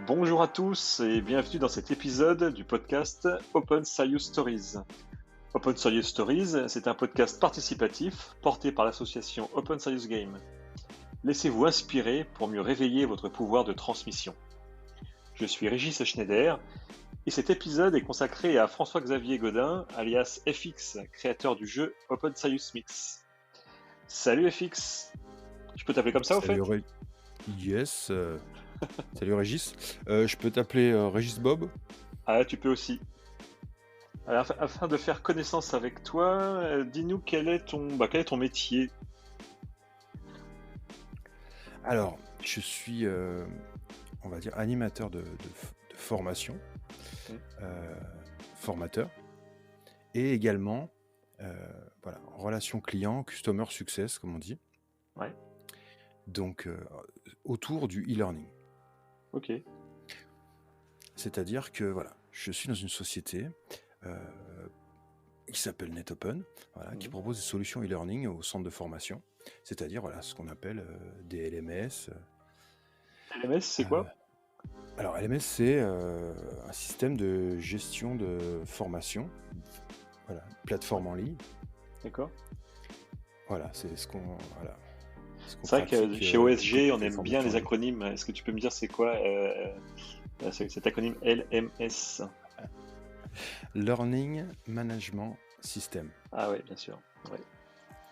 Bonjour à tous et bienvenue dans cet épisode du podcast Open Serious Stories. Open Serious Stories, c'est un podcast participatif porté par l'association Open Serious Game. Laissez-vous inspirer pour mieux réveiller votre pouvoir de transmission. Je suis Régis Schneider et cet épisode est consacré à François-Xavier Godin, alias FX, créateur du jeu Open Serious Mix. Salut FX, je peux t'appeler comme ça au fait? Yes. Salut Régis. Je peux t'appeler Régis Bob? Ah, tu peux aussi. Alors, afin de faire connaissance avec toi, dis-nous quel est ton métier? Alors, je suis, on va dire, animateur de formation, Hmm. formateur, et également, euh, voilà, relation client, customer success, comme on dit. Ouais, Donc, autour du e-learning. ok. C'est-à-dire que, voilà, je suis dans une société qui s'appelle NetOpen, voilà, qui Mhm. propose des solutions e-learning au centre de formation, c'est-à-dire voilà, ce qu'on appelle des LMS. LMS, c'est quoi? Alors, LMS, c'est un système de gestion de formation, voilà, Ouais, plateforme en ligne. d'accord. Voilà, c'est ce qu'on C'est vrai que pratique chez comme OSG, on toutes les aime bien formations en les ligne. acronymes. Est-ce que tu peux me dire c'est quoi cet acronyme LMS? Learning Management System. Ah ouais, bien sûr. Ouais,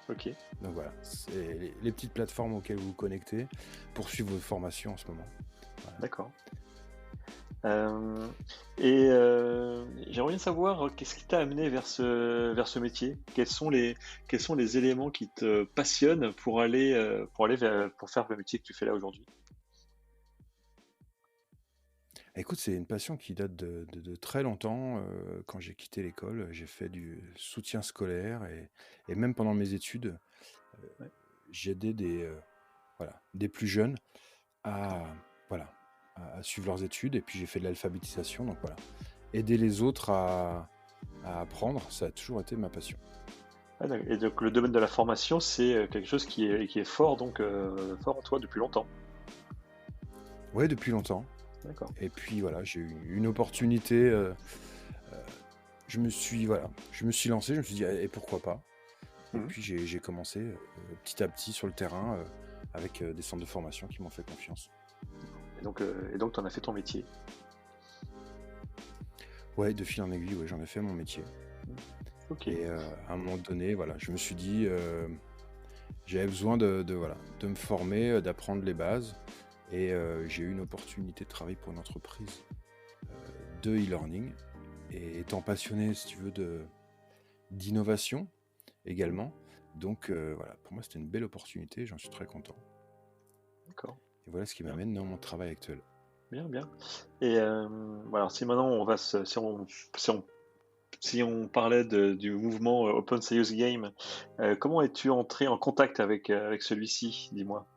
ok, Donc voilà, c'est les petites plateformes auxquelles vous vous connectez pour suivre vos formations en ce moment. Voilà. d'accord. Euh, J'aimerais bien savoir qu'est-ce qui t'a amené vers ce métier? Quels sont les éléments qui te passionnent pour faire le métier que tu fais là aujourd'hui? Écoute, c'est une passion qui date de très longtemps. Quand j'ai quitté l'école, j'ai fait du soutien scolaire et même pendant mes études, euh, Ouais, j'aidais voilà, des plus jeunes à, voilà, à suivre leurs études. Et puis j'ai fait de l'alphabétisation. Donc voilà, aider les autres à apprendre, ça a toujours été ma passion. ah, et donc le domaine de la formation, c'est quelque chose qui est fort, fort en toi depuis longtemps. Ouais, depuis longtemps. D'accord. Et puis voilà, j'ai eu une opportunité. Euh, je me suis lancé, je me suis dit, et pourquoi pas? Et Mhm. puis j'ai commencé petit à petit sur le terrain avec des centres de formation qui m'ont fait confiance. Et donc, tu en as fait ton métier. Ouais, de fil en aiguille, ouais, j'en ai fait mon métier. Mhm. Ok. Et à un moment donné, voilà, je me suis dit, j'avais besoin voilà, de me former, d'apprendre les bases. Et j'ai eu une opportunité de travailler pour une entreprise de e-learning. Et étant passionné, si tu veux, d'innovation Mhm. également. Donc voilà, pour moi, c'était une belle opportunité, j'en suis très content. D'accord. Et voilà ce qui Bien, m'amène dans mon travail actuel. bien, bien. Et voilà, si maintenant on va se, si on, si on parlait du mouvement Open Serious Game, comment es-tu entré en contact avec celui-ci, dis-moi?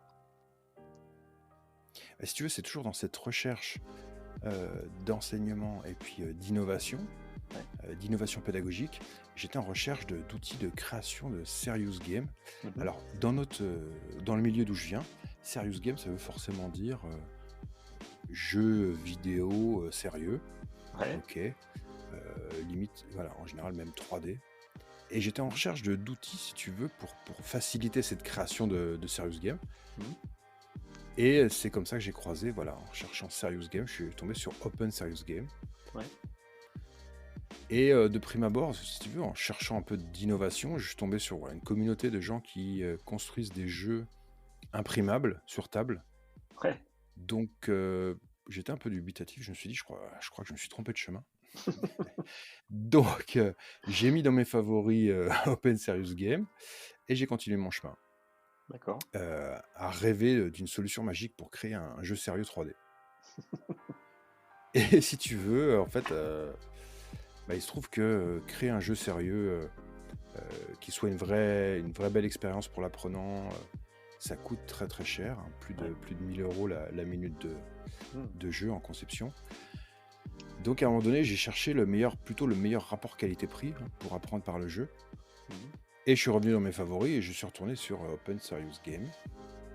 Et si tu veux, c'est toujours dans cette recherche d'enseignement et puis Ouais. d'innovation pédagogique. J'étais en recherche d'outils de création de serious game. Mhm. Alors, dans le milieu d'où je viens, serious game, ça veut forcément dire jeu vidéo sérieux, Ouais. ok, limite, voilà, en général même 3D. Et j'étais en recherche d'outils, si tu veux, pour faciliter cette création de serious game. Mhm. Et c'est comme ça que j'ai croisé, voilà, en cherchant serious game, je suis tombé sur Open Serious Game. Ouais. Et de prime abord, si tu veux, en cherchant un peu d'innovation, je suis tombé sur voilà, une communauté de gens qui construisent des jeux imprimables sur table. Ouais. Donc j'étais un peu dubitatif, je me suis dit, je crois que je me suis trompé de chemin. Donc j'ai mis dans mes favoris Open Serious Game et j'ai continué mon chemin D'accord. à rêver d'une solution magique pour créer un jeu sérieux 3D. Et si tu veux, en fait, bah, il se trouve que créer un jeu sérieux qui soit une vraie belle expérience pour l'apprenant, ça coûte très très cher, hein, Ouais. plus de 1 000 € la minute Mhm. de jeu en conception. Donc à un moment donné, j'ai cherché plutôt le meilleur rapport qualité-prix hein, pour apprendre par le jeu. Mhm. Et je suis revenu dans mes favoris et je suis retourné sur Open Serious Game.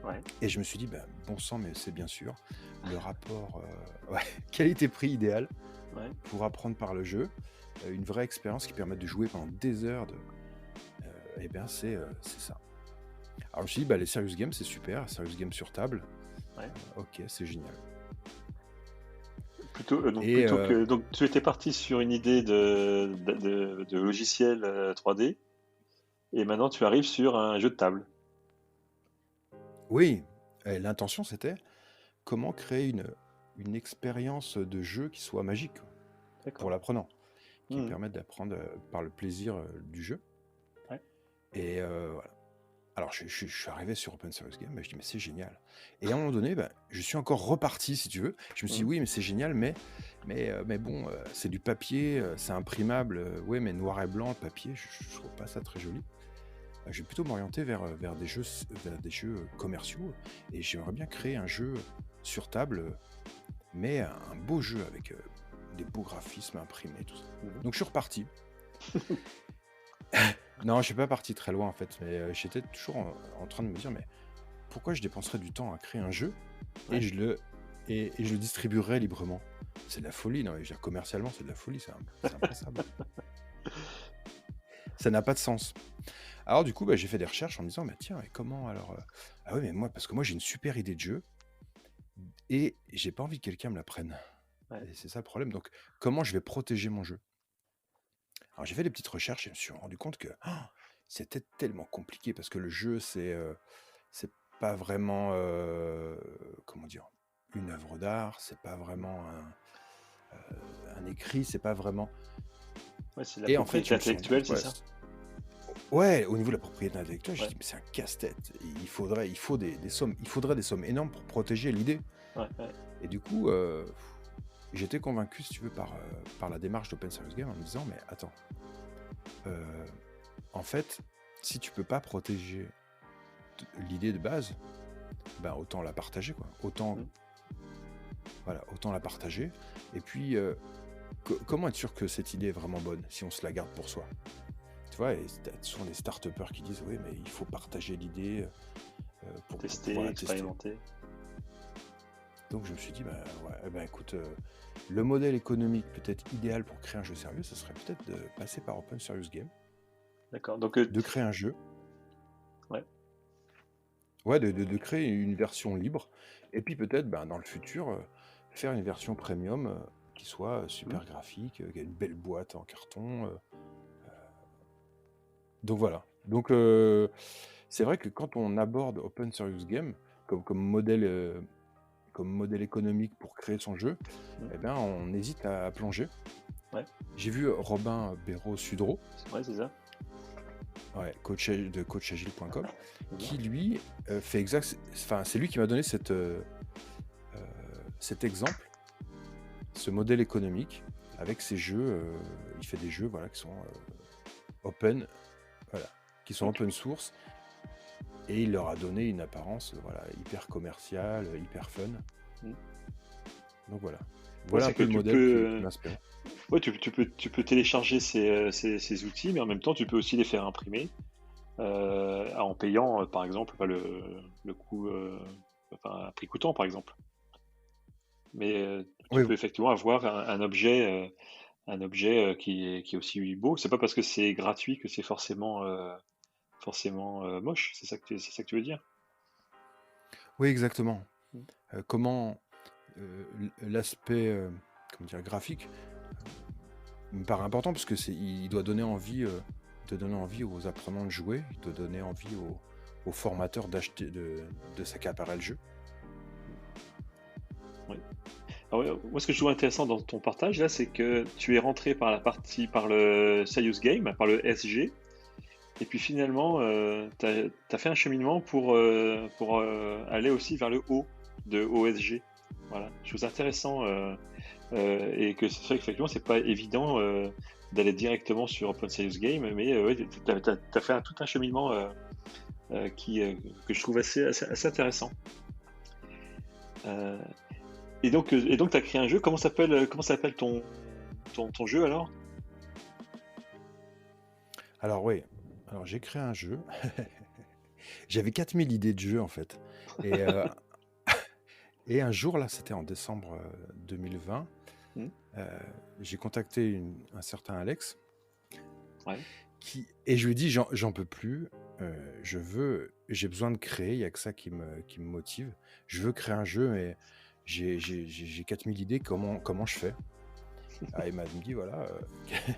Ouais. Et je me suis dit, bah, bon sang, mais c'est bien sûr, le rapport ouais, qualité-prix idéal Ouais. pour apprendre par le jeu, une vraie expérience qui permet de jouer pendant des heures, et bien c'est ça. Alors je me suis dit, bah, les serious games, c'est super, serious games sur table, Ouais. ok, c'est génial. Et Plutôt que donc tu étais parti sur une idée de logiciel 3D et maintenant tu arrives sur un jeu de table. oui, l'intention c'était comment créer une expérience de jeu qui soit magique quoi, pour D'accord. l'apprenant, qui Mhm. permette d'apprendre par le plaisir du jeu. Ouais. Et voilà. Alors, je suis arrivé sur Open Serious Game, bah, je dis, mais c'est génial. Et à un moment donné, bah, je suis encore reparti, si tu veux. Je me suis dit, Mhm. oui, mais c'est génial, mais bon, c'est du papier, c'est imprimable. Ouais, mais noir et blanc, papier, je trouve pas ça très joli. Je vais plutôt m'orienter vers des jeux commerciaux. Et j'aimerais bien créer un jeu sur table, mais un beau jeu avec des beaux graphismes imprimés, tout ça. Mhm. Donc, je suis reparti. Non, je suis pas parti très loin en fait, mais j'étais toujours en train de me dire, mais pourquoi je dépenserais du temps à créer un jeu et Ouais. je le distribuerais librement? C'est de la folie, non? Je veux dire, commercialement, c'est de la folie, c'est impensable. Ça n'a pas de sens. Alors du coup, bah, j'ai fait des recherches en me disant, bah, tiens, et comment alors ah oui, mais moi, parce que moi j'ai une super idée de jeu et j'ai pas envie que quelqu'un me la prenne. Ouais. Et c'est ça le problème. Donc, comment je vais protéger mon jeu? Alors j'ai fait des petites recherches et je me suis rendu compte que c'était tellement compliqué parce que le jeu, c'est pas vraiment, comment dire, une œuvre d'art, c'est pas vraiment un écrit, c'est pas vraiment. Ouais, c'est la Et en fait, je propriété me suis rendu compte, intellectuelle, c'est ça? ouais, au niveau de la propriété intellectuelle, j'ai Ouais. dit, mais c'est un casse-tête. Il faut des sommes, il faudrait des sommes énormes pour protéger l'idée. Ouais. Ouais. Et du coup, j'étais convaincu, si tu veux, par la démarche d'Open Serious Game en me disant, mais attends, euh, en fait, si tu peux pas protéger l'idée de base, ben autant la partager, quoi. Mhm. Voilà, autant la partager. Et puis, comment être sûr que cette idée est vraiment bonne si on se la garde pour soi? Tu vois, et t'as souvent des start-upers qui disent, oui, mais il faut partager l'idée pour pouvoir Tester, la tester. expérimenter. Donc je me suis dit, bah ouais, eh ben, écoute, le modèle économique peut-être idéal pour créer un jeu sérieux, ce serait peut-être de passer par Open Serious Game, D'accord. Donc, de créer un jeu, ouais. ouais, de créer une version libre, et puis peut-être ben, dans le futur, faire une version premium qui soit Mhm. super graphique, qui a une belle boîte en carton. Donc voilà. Donc c'est vrai que quand on aborde Open Serious Game comme modèle économique pour créer son jeu, Mhm. eh ben, on hésite à plonger. Ouais. J'ai vu Robin Béraud-Sudreau, Ouais, c'est ça. ouais, de coachagile.com, Mhm. qui lui fait exact. Enfin, c'est lui qui m'a donné cet exemple, ce modèle économique avec ces jeux. Il fait des jeux voilà, qui sont open, voilà, qui sont Ok. open source, et il leur a donné une apparence voilà, hyper commerciale, hyper fun. Mhm. Donc voilà. Ouais, Voilà un c'est que peu le tu modèle qui peux, m'inspire. ouais, tu peux télécharger ces outils, mais en même temps, tu peux aussi les faire imprimer en payant, par exemple, le coût, enfin, un prix coûtant, par exemple. Mais tu Oui, peux effectivement avoir un objet qui est aussi beau. C'est pas parce que c'est gratuit que c'est forcément moche. C'est ça que tu veux dire? oui, exactement. Mm. Comment l'aspect comment dire, graphique me paraît important parce que il doit donner envie aux apprenants de jouer, il doit donner envie aux formateurs d'acheter, de s'accaparer le jeu. Oui. Alors, moi, ce que je trouve intéressant dans ton partage là, c'est que tu es rentré par le Serious Game, par le SG, et puis finalement, tu as fait un cheminement pour aller aussi vers le haut de OSG. Voilà, je trouve ça intéressant et que c'est vrai qu'effectivement, c'est pas évident d'aller directement sur Open Serious Game, mais ouais, tu as fait tout un cheminement qui, que je trouve assez intéressant. Euh, et donc tu as créé un jeu. Comment s'appelle ton jeu alors? Alors oui, alors j'ai créé un jeu. J'avais 4000 idées de jeu en fait. Et, et un jour, là, c'était en décembre 2020, Hmm. j'ai contacté un certain Alex, Ouais. et je lui ai dit, j'en peux plus, j'ai besoin de créer, il n'y a que ça qui me motive. Je veux créer un jeu, mais j'ai 4000 idées, comment je fais? Ah, il m'a dit, voilà,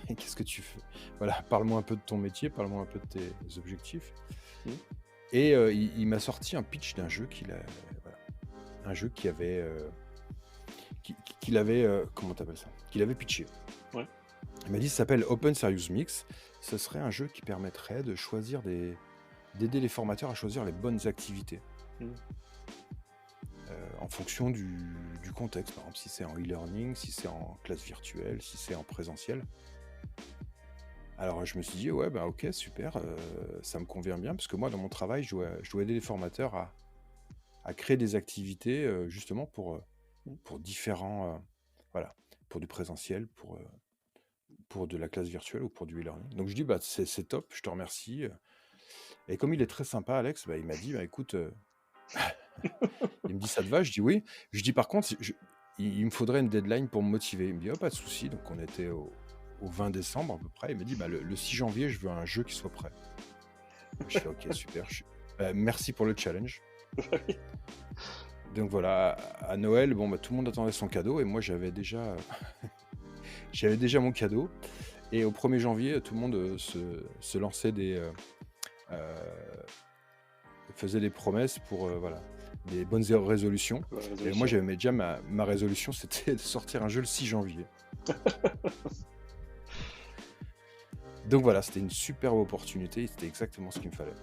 qu'est-ce que tu fais? Voilà, parle-moi un peu de ton métier, parle-moi un peu de tes objectifs. Hmm. Et il m'a sorti un pitch d'un jeu voilà, un jeu qu'il avait, comment t'appelles ça? Qu'il avait pitché. Ouais. Il m'a dit, ça s'appelle Open Serious Mix. Ce serait un jeu qui permettrait de choisir d'aider les formateurs à choisir les bonnes activités. Hmm. En fonction du contexte. Par exemple, si c'est en e-learning, si c'est en classe virtuelle, si c'est en présentiel. Alors je me suis dit, ouais, bah ok, super, ça me convient bien, parce que moi, dans mon travail, je dois aider les formateurs à créer des activités, justement pour différents, voilà, pour du présentiel, pour de la classe virtuelle ou pour du e-learning. Donc je dis, bah c'est top, je te remercie. Et comme il est très sympa, Alex, bah, il m'a dit, bah écoute, il me dit, ça te va? Je dis oui. Je dis, par contre, il me faudrait une deadline pour me motiver. Il me dit, oh, pas de souci. Donc on était au 20 décembre à peu près. Il m'a dit, bah, le 6 janvier, je veux un jeu qui soit prêt. Je fais, ok, super. Merci pour le challenge. Donc voilà, à Noël, bon, bah, tout le monde attendait son cadeau, et moi j'avais déjà mon cadeau. Et au 1er janvier, tout le monde se lançait faisait des promesses pour voilà, des bonnes résolutions. Et moi j'avais déjà ma résolution, c'était de sortir un jeu le 6 janvier. Donc voilà, c'était une superbe opportunité, et c'était exactement ce qu'il me fallait.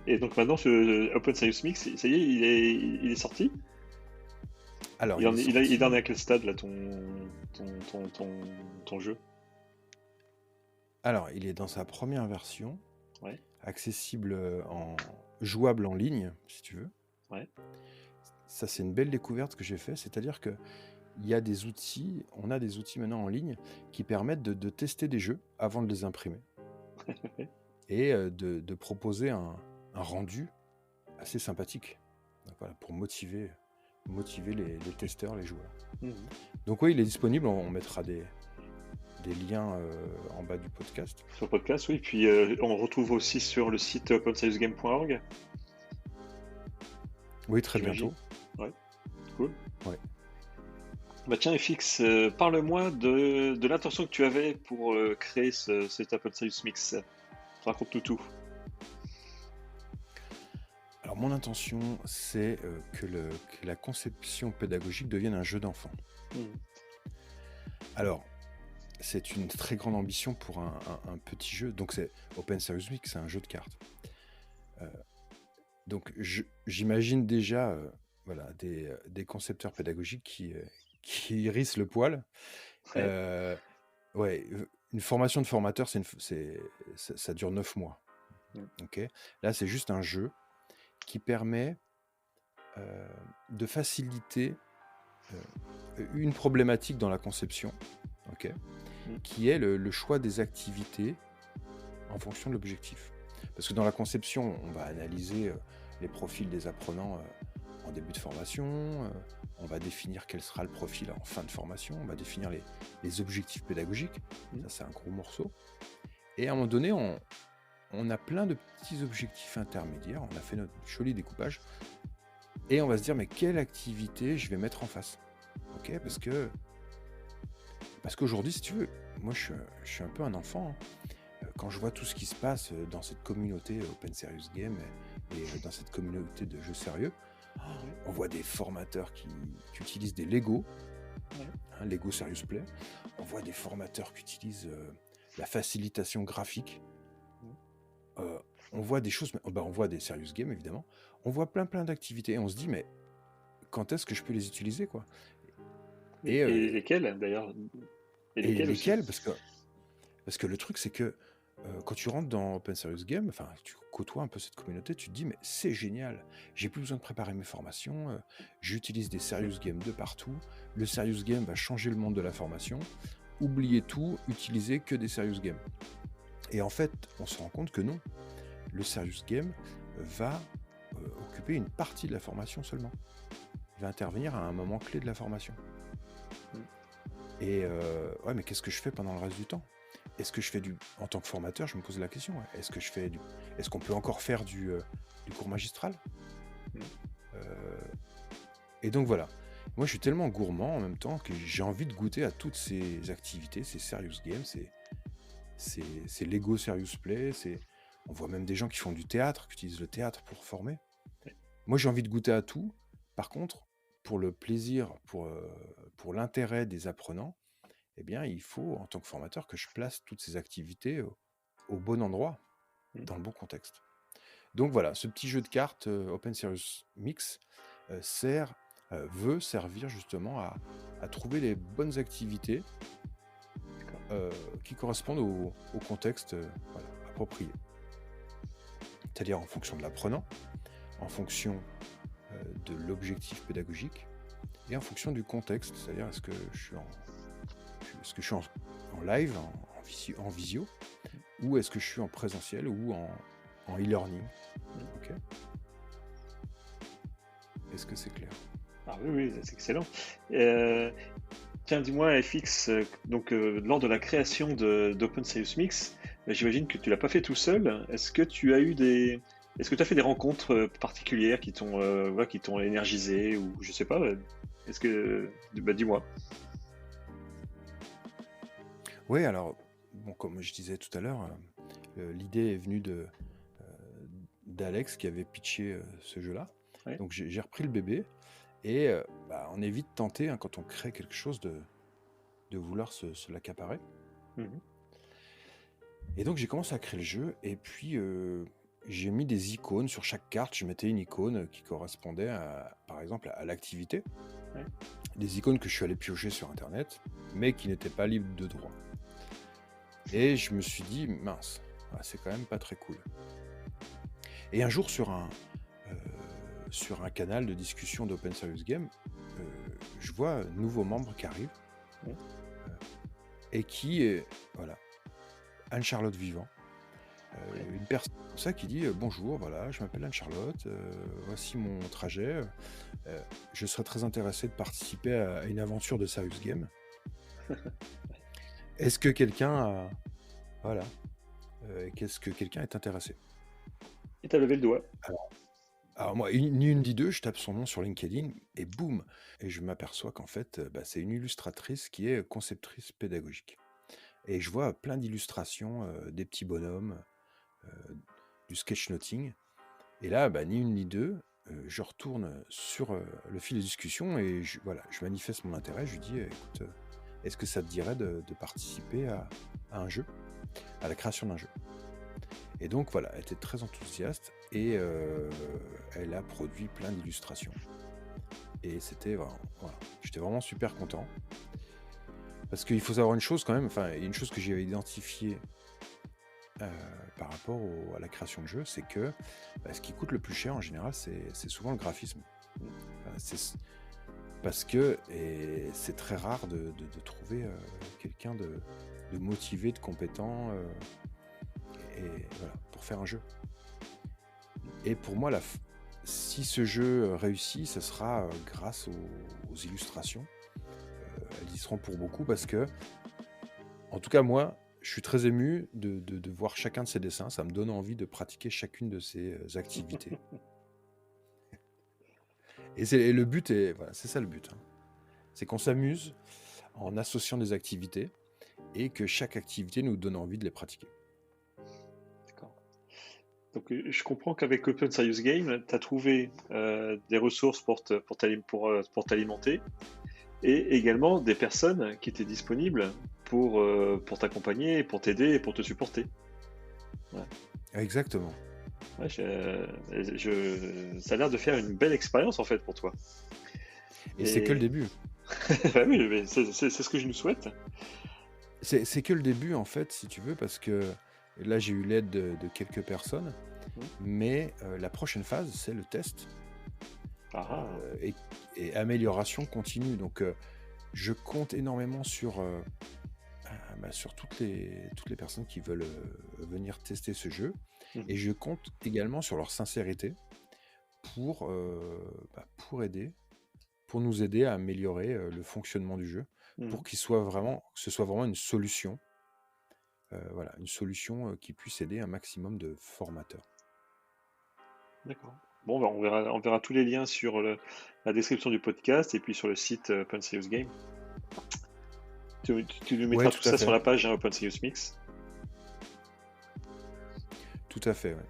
Et donc maintenant, ce Open Serious Mix, ça y est, il est sorti? Alors, il en est à quel stade là, ton jeu? Alors, il est dans sa première version, Ouais. accessible jouable en ligne, si tu veux. Ouais. Ça, c'est une belle découverte que j'ai fait, c'est-à-dire que on a des outils maintenant en ligne qui permettent de tester des jeux avant de les imprimer et de proposer un rendu assez sympathique. Donc voilà, pour motiver les testeurs, les joueurs. Mmh. Donc oui, il est disponible, on mettra des liens en bas du podcast. Sur le podcast, oui. Puis on retrouve aussi sur le site openseriousgame.org. Oui, très bientôt. Ouais, cool. Ouais. Bah tiens, FX, parle-moi de l'intention que tu avais pour créer cet Open Serious Mix. Raconte-nous tout. Alors mon intention, c'est que la conception pédagogique devienne un jeu d'enfant. Alors, c'est une très grande ambition pour un petit jeu. Donc c'est Open Serious Mix, c'est un jeu de cartes. Donc j'imagine déjà voilà, des concepteurs pédagogiques qui hérissent le poil. Ouais, une formation de formateur, ça dure 9 mois. Okay. Là, c'est juste un jeu qui permet de faciliter une problématique dans la conception, okay, qui est le choix des activités en fonction de l'objectif. Parce que dans la conception, on va analyser les profils des apprenants en début de formation, on va définir quel sera le profil en fin de formation, on va définir les objectifs pédagogiques, ça c'est un gros morceau. Et à un moment donné, on a plein de petits objectifs intermédiaires, on a fait notre joli découpage, et on va se dire, mais quelle activité je vais mettre en face, okay, parce qu'aujourd'hui, si tu veux, moi je suis un peu un enfant, hein. Quand je vois tout ce qui se passe dans cette communauté Open Serious Game et dans cette communauté de jeux sérieux, on voit des formateurs qui utilisent des Lego, Lego Serious Play, on voit des formateurs qui utilisent la facilitation graphique, on voit des choses, on voit des Serious Games évidemment, on voit plein d'activités et on se dit, mais quand est-ce que je peux les utiliser, quoi? Et lesquelles d'ailleurs? Et lesquelles parce que le truc c'est que quand tu rentres dans Open Serious Game, enfin tu côtoies un peu cette communauté, tu te dis mais c'est génial, j'ai plus besoin de préparer mes formations, j'utilise des Serious Games de partout, le Serious Game va changer le monde de la formation, oubliez tout, utilisez que des Serious Games. Et en fait, on se rend compte que non, le Serious Game, va occuper une partie de la formation seulement. Il va intervenir à un moment clé de la formation. Et ouais, mais qu'est-ce que je fais pendant le reste du temps? Est-ce que je fais en tant que formateur, je me pose la question, ouais. Est-ce qu'on peut encore faire du cours magistral? Et donc voilà. Moi, je suis tellement gourmand en même temps que j'ai envie de goûter à toutes ces activités, ces serious games, c'est Lego Serious Play, on voit même des gens qui font du théâtre, qui utilisent le théâtre pour former. Moi, j'ai envie de goûter à tout. Par contre, pour le plaisir, pour l'intérêt des apprenants, eh bien, il faut, en tant que formateur, que je place toutes ces activités au bon endroit, dans le bon contexte. Donc voilà, ce petit jeu de cartes Open Serious Mix veut servir justement à trouver les bonnes activités qui correspondent au contexte approprié. C'est-à-dire en fonction de l'apprenant, en fonction de l'objectif pédagogique et en fonction du contexte, c'est-à-dire est-ce que je suis en live, en visio, ou est-ce que je suis en présentiel ou en e-learning. Ok. Est-ce que c'est clair? Ah oui, c'est excellent. Tiens, dis-moi, FX, donc lors de la création d'Open Serious Mix, j'imagine que tu l'as pas fait tout seul. Est-ce que tu as fait des rencontres particulières qui t'ont énergisé ou je sais pas. Dis-moi. Oui, alors, bon, comme je disais tout à l'heure, l'idée est venue d'Alex qui avait pitché ce jeu-là. Ouais. Donc j'ai repris le bébé et on est vite tenté, hein, quand on crée quelque chose, de vouloir se l'accaparer. Et donc j'ai commencé à créer le jeu et puis j'ai mis des icônes sur chaque carte. Je mettais une icône qui correspondait par exemple à l'activité. Ouais. Des icônes que je suis allé piocher sur internet mais qui n'étaient pas libres de droit. Et je me suis dit, mince, c'est quand même pas très cool. Et un jour sur un canal de discussion d'Open Serious Game, je vois un nouveau membre qui arrive et qui est, voilà, Anne-Charlotte Vivant, une personne comme ça qui dit bonjour, voilà, je m'appelle Anne-Charlotte, voici mon trajet, je serais très intéressé de participer à une aventure de Serious Game. Est-ce que quelqu'un est intéressé? Et t'as levé le doigt. Alors moi, ni une ni deux, je tape son nom sur LinkedIn et boum, et je m'aperçois qu'en fait, c'est une illustratrice qui est conceptrice pédagogique. Et je vois plein d'illustrations, des petits bonhommes, du sketchnoting. Et là, ni une ni deux, je retourne sur le fil de discussion et je manifeste mon intérêt. Je lui dis, écoute, est-ce que ça te dirait de participer à un jeu, à la création d'un jeu? Et donc voilà, elle était très enthousiaste et elle a produit plein d'illustrations. Et c'était j'étais vraiment super content. Parce qu'il faut savoir une chose quand même, une chose que j'avais identifiée par rapport à la création de jeux, c'est que ce qui coûte le plus cher en général, c'est souvent le graphisme. Parce que c'est très rare de trouver quelqu'un de motivé, de compétent, pour faire un jeu. Et pour moi, si ce jeu réussit, ce sera grâce aux illustrations. Elles y seront pour beaucoup parce que, en tout cas moi, je suis très ému de voir chacun de ces dessins. Ça me donne envie de pratiquer chacune de ces activités. Et le but c'est ça le but. Hein. C'est qu'on s'amuse en associant des activités et que chaque activité nous donne envie de les pratiquer. D'accord. Donc je comprends qu'avec Open Serious Game, tu as trouvé des ressources pour t'alimenter et également des personnes qui étaient disponibles pour t'accompagner, pour t'aider et pour te supporter. Ouais. Exactement. Ouais, ça a l'air de faire une belle expérience en fait pour toi. Et c'est que le début. Oui, mais c'est ce que je nous souhaite. C'est que le début en fait, si tu veux, parce que là j'ai eu l'aide de quelques personnes, mais la prochaine phase c'est le test et amélioration continue. Donc je compte énormément sur sur toutes les personnes qui veulent venir tester ce jeu. Mhm. Et je compte également sur leur sincérité pour, pour nous aider à améliorer le fonctionnement du jeu, pour Mhm. que ce soit vraiment une solution, voilà, une solution qui puisse aider un maximum de formateurs. D'accord. Bon, bah, on verra tous les liens sur la description du podcast et puis sur le site Open Serious Game. Tu nous Ouais, mettras tout tout à ça sur fait, la page Open Serious Mix. tout à fait. Ouais.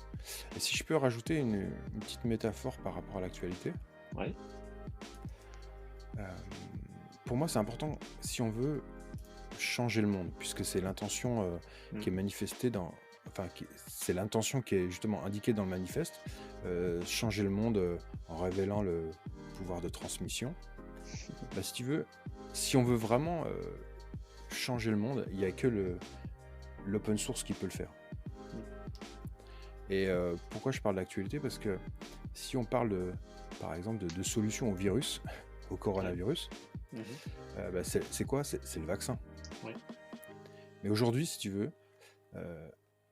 Et si je peux rajouter une petite métaphore par rapport à l'actualité, Ouais. euh, pour moi c'est important si on veut changer le monde, puisque c'est l'intention qui est Mhm. manifestée c'est l'intention qui est justement indiquée dans le manifeste, changer le monde en révélant le pouvoir de transmission. Si tu veux, si on veut vraiment changer le monde, il n'y a que l'open source qui peut le faire. Et pourquoi je parle d'actualité? Parce que si on parle par exemple de solutions au virus, au Ouais. coronavirus, Mhm. c'est quoi? C'est le vaccin. Ouais. Mais aujourd'hui, si tu veux,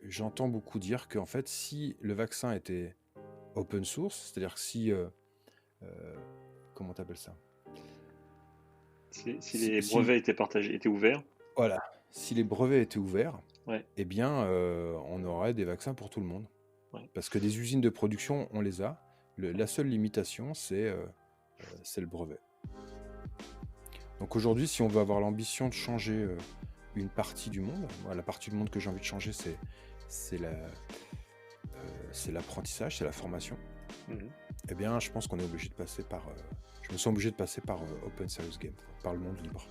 j'entends beaucoup dire qu'en fait, si le vaccin était open source, c'est-à-dire que si, comment t'appelles ça? Si les brevets étaient ouverts, Voilà, si les brevets étaient ouverts, ouais, eh bien, on aurait des vaccins pour tout le monde. ouais, Parce que des usines de production, on les a. La seule limitation, c'est le brevet. Donc aujourd'hui, si on veut avoir l'ambition de changer une partie du monde, moi, la partie du monde que j'ai envie de changer, c'est l'apprentissage, c'est la formation. mhm. Eh bien, je pense qu'on est obligé de passer par. Je me sens obligé de passer par Open Serious Game, par le monde libre.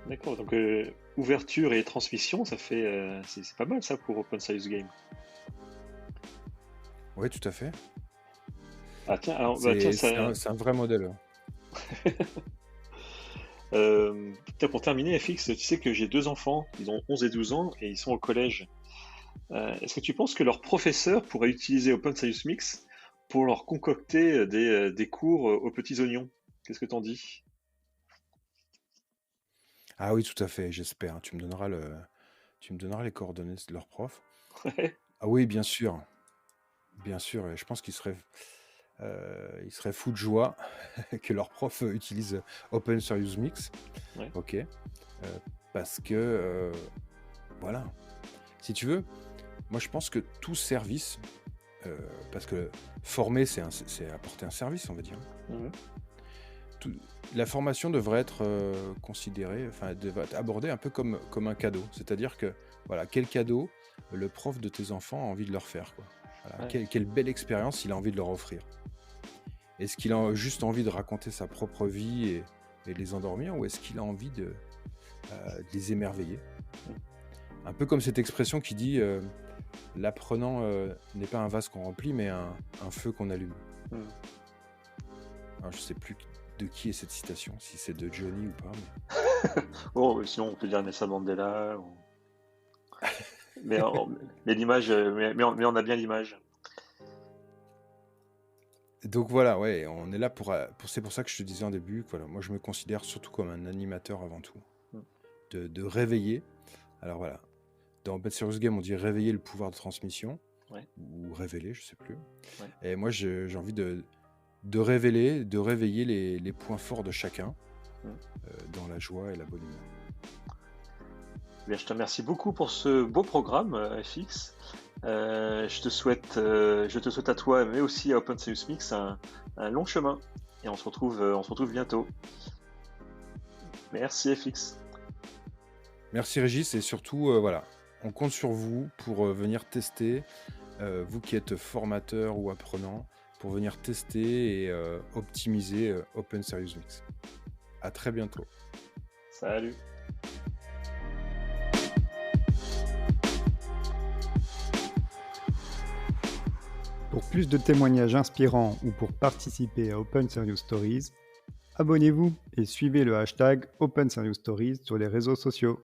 D'accord. Donc ouverture et transmission, ça fait c'est pas mal ça pour Open Serious Game. Oui, tout à fait. Ah tiens, alors bah tiens ça. C'est un vrai modèle. Tiens, pour terminer, FX, tu sais que j'ai deux enfants, ils ont 11 et 12 ans et ils sont au collège. Est-ce que tu penses que leur professeur pourrait utiliser Open Serious Mix pour leur concocter des cours aux petits oignons? Qu'est-ce que t'en dis? Ah oui, tout à fait, j'espère. Tu me donneras les coordonnées de leur prof. Ouais. Ah oui, bien sûr. Bien sûr, et je pense ils seraient fous de joie que leur prof utilise Open Serious Mix. Ouais. Ok. Parce que, voilà. Si tu veux, moi je pense que tout service, parce que former, c'est apporter un service, on va dire. Mhm. Tout- la formation devrait être considérée, enfin, devrait être abordée un peu comme un cadeau. C'est-à-dire que, voilà, quel cadeau le prof de tes enfants a envie de leur faire, quoi. Voilà, Ouais. quelle belle expérience il a envie de leur offrir. Est-ce qu'il a juste envie de raconter sa propre vie et de les endormir, ou est-ce qu'il a envie de les émerveiller? Un peu comme cette expression qui dit l'apprenant n'est pas un vase qu'on remplit, mais un feu qu'on allume. Mhm. Alors, je sais plus de qui est cette citation, si c'est de Johnny ou pas. Mais... Bon, sinon on peut dire Nelson Mandela. Mais, mais l'image, mais on a bien l'image. Donc voilà, ouais, on est là c'est pour ça que je te disais en début que voilà, moi je me considère surtout comme un animateur avant tout, Mm. de réveiller. Alors voilà, dans Open Serious Game on dit réveiller le pouvoir de transmission, Ouais, ou révéler, je sais plus. ouais. Et moi j'ai envie de réveiller les points forts de chacun Mm. dans la joie et la bonne humeur. Bien, je te remercie beaucoup pour ce beau programme, FX. Je te souhaite à toi, mais aussi à Open Serious Mix, un long chemin. Et on se retrouve bientôt. Merci, FX. Merci Régis, et surtout voilà, on compte sur vous pour venir tester, vous qui êtes formateur ou apprenant, pour venir tester et optimiser Open Serious Mix. À très bientôt. Salut. Pour plus de témoignages inspirants ou pour participer à Open Serious Stories, abonnez-vous et suivez le hashtag Open Serious Stories sur les réseaux sociaux.